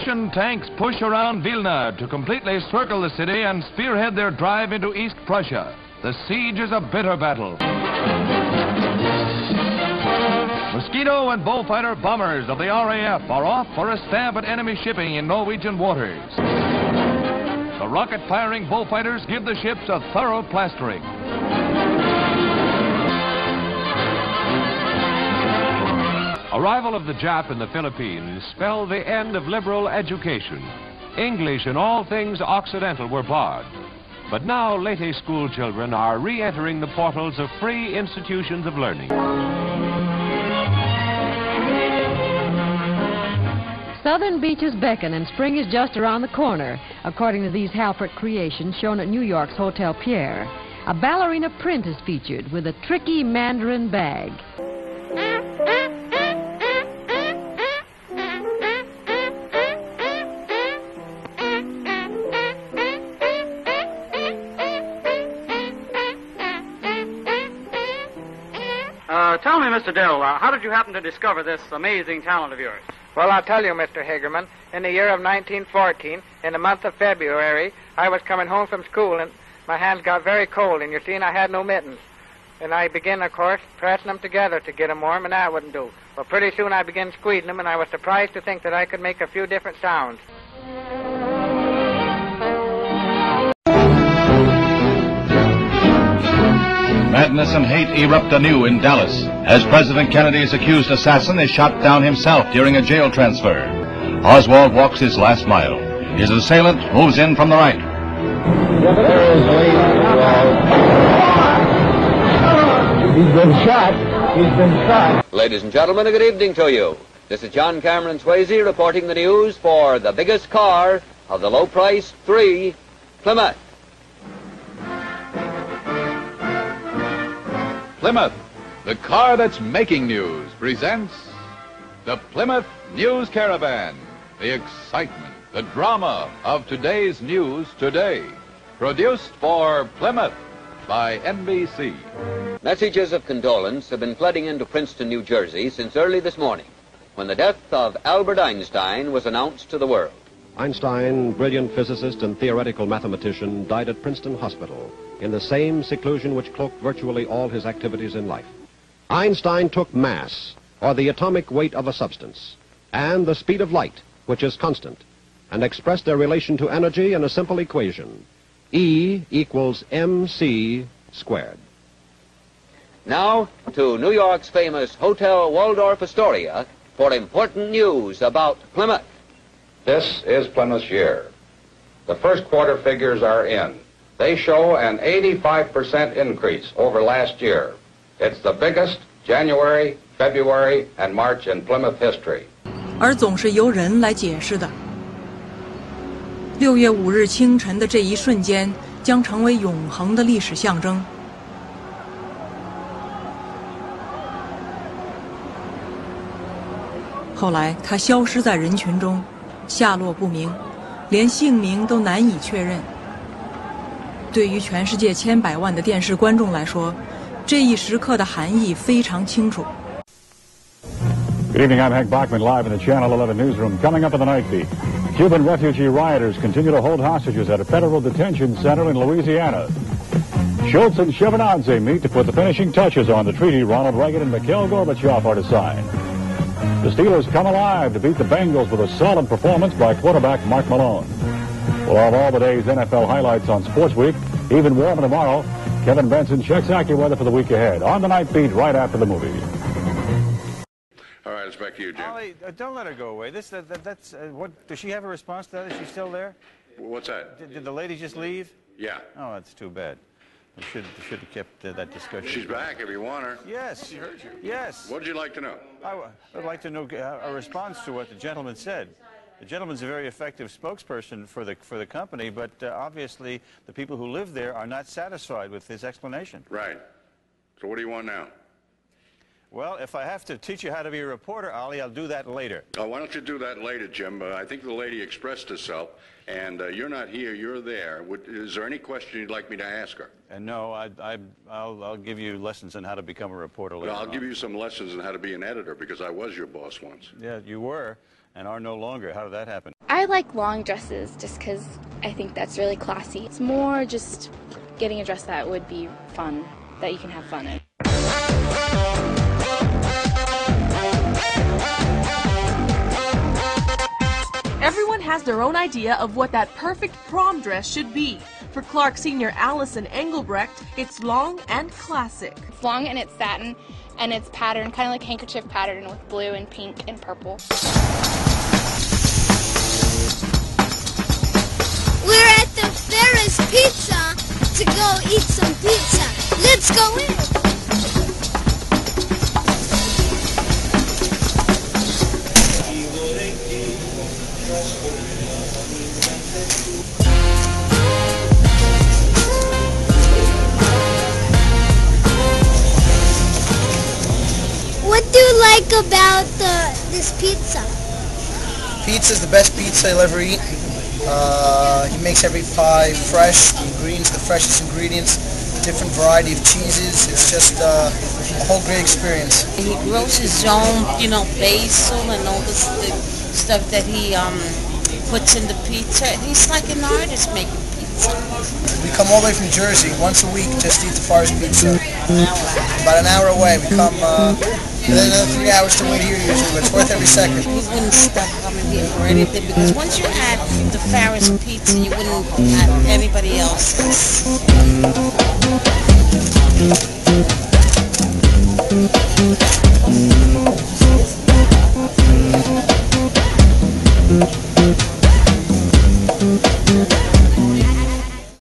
Russian tanks push around Vilna to completely circle the city and spearhead their drive into East Prussia. The siege is a bitter battle. Mosquito and bullfighter bombers of the RAF are off for a stab at enemy shipping in Norwegian waters. The rocket-firing bullfighters give the ships a thorough plastering. Arrival of the Jap in the Philippines spelled the end of liberal education. English and all things Occidental were barred. But now Leyte school children are re-entering the portals of free institutions of learning. Southern beaches beckon and spring is just around the corner, according to these Halpert creations shown at New York's Hotel Pierre. A ballerina print is featured with a tricky mandarin bag. Tell me, Mr. Dill, how did you happen to discover this amazing talent of yours? Well, I'll tell you, Mr. Hagerman. In the year of 1914, in the month of February, I was coming home from school, and my hands got very cold, and you see, I had no mittens. And I began, of course, pressing them together to get them warm, and that wouldn't do. Well, pretty soon I began squeezing them, and I was surprised to think that I could make a few different sounds. Madness and hate erupt anew in Dallas as President Kennedy's accused assassin is shot down himself during a jail transfer. Oswald walks his last mile. His assailant moves in from the right. He's been shot. He's been shot. Ladies and gentlemen, a good evening to you. This is John Cameron Swayze reporting the news for the biggest car of the low-price 3, Plymouth. Plymouth, the car that's making news, presents the Plymouth News Caravan. The excitement, the drama of today's news today. Produced for Plymouth by NBC. Messages of condolence have been flooding into Princeton, New Jersey since early this morning, when the death of Albert Einstein was announced to the world. Einstein, brilliant physicist and theoretical mathematician, died at Princeton Hospital in the same seclusion which cloaked virtually all his activities in life. Einstein took mass, or the atomic weight of a substance, and the speed of light, which is constant, and expressed their relation to energy in a simple equation. E equals mc squared. Now to New York's famous Hotel Waldorf Astoria for important news about Plymouth. This is Plymouth's year. The first quarter figures are in. They show an 85% increase over last year. It's the biggest January, February, and March in Plymouth history. 而总是由人来解释的。6月5日清晨的这一瞬间将成为永恒的历史象征。后来他消失在人群中，下落不明，连姓名都难以确认。对于全世界千百万的电视观众来说，这一时刻的含义非常清楚。Good evening, I'm Hank Bachman, live in the Channel 11 newsroom. Coming up in the night beat, Cuban refugee rioters continue to hold hostages at a federal detention center in Louisiana. Schultz and Shevardnadze meet to put the finishing touches on the treaty Ronald Reagan and Mikhail Gorbachev are to sign. The Steelers come alive to beat the Bengals with a solid performance by quarterback Mark Malone. We'll have all the day's NFL highlights on Sports Week. Even warmer tomorrow. Kevin Benson checks AccuWeather for the week ahead. On the night beat right after the movie. All right, it's back to you, Jim. Ollie, don't let her go away. That's what. Does she have a response to that? Is she still there? What's that? Did the lady just leave? Yeah. Oh, that's too bad. We should have kept that discussion. She's back if you want her. Yes. She heard you. Yes. What would you like to know? I would like to know a response to what the gentleman said. The gentleman's a very effective spokesperson for the company, but obviously the people who live there are not satisfied with his explanation. Right. So what do you want now? Well, if I have to teach you how to be a reporter, Ollie, I'll do that later. Oh, why don't you do that later, Jim? I think the lady expressed herself, and you're not here, you're there. Is there any question you'd like me to ask her? No, I'll give you lessons on how to become a reporter later. Well, I'll give you some lessons on how to be an editor, because I was your boss once. Yeah, you were. and are no longer. How did that happen? I like long dresses just because I think that's really classy. It's more just getting a dress that would be fun, that you can have fun in. Everyone has their own idea of what that perfect prom dress should be. For Clark Sr. Allison Engelbrecht, it's long and classic. It's long and it's satin and it's patterned, kind of like handkerchief pattern with blue and pink and purple. We're at the Ferris Pizza to go eat some pizza. Let's go in. What do you like about this pizza? Pizza's the best pizza you'll ever eat. He makes every pie fresh, the freshest ingredients, different variety of cheeses. It's just a whole great experience. He grows his own, basil and all the stuff that he puts in the pizza. He's like an artist making pizza. We come all the way from Jersey once a week just to eat the Forest Pizza. About an hour away. We come, another 3 hours to wait here usually, but it's worth every second. We wouldn't stop coming here for anything because once you had the Ferris Pizza, you wouldn't have anybody else's.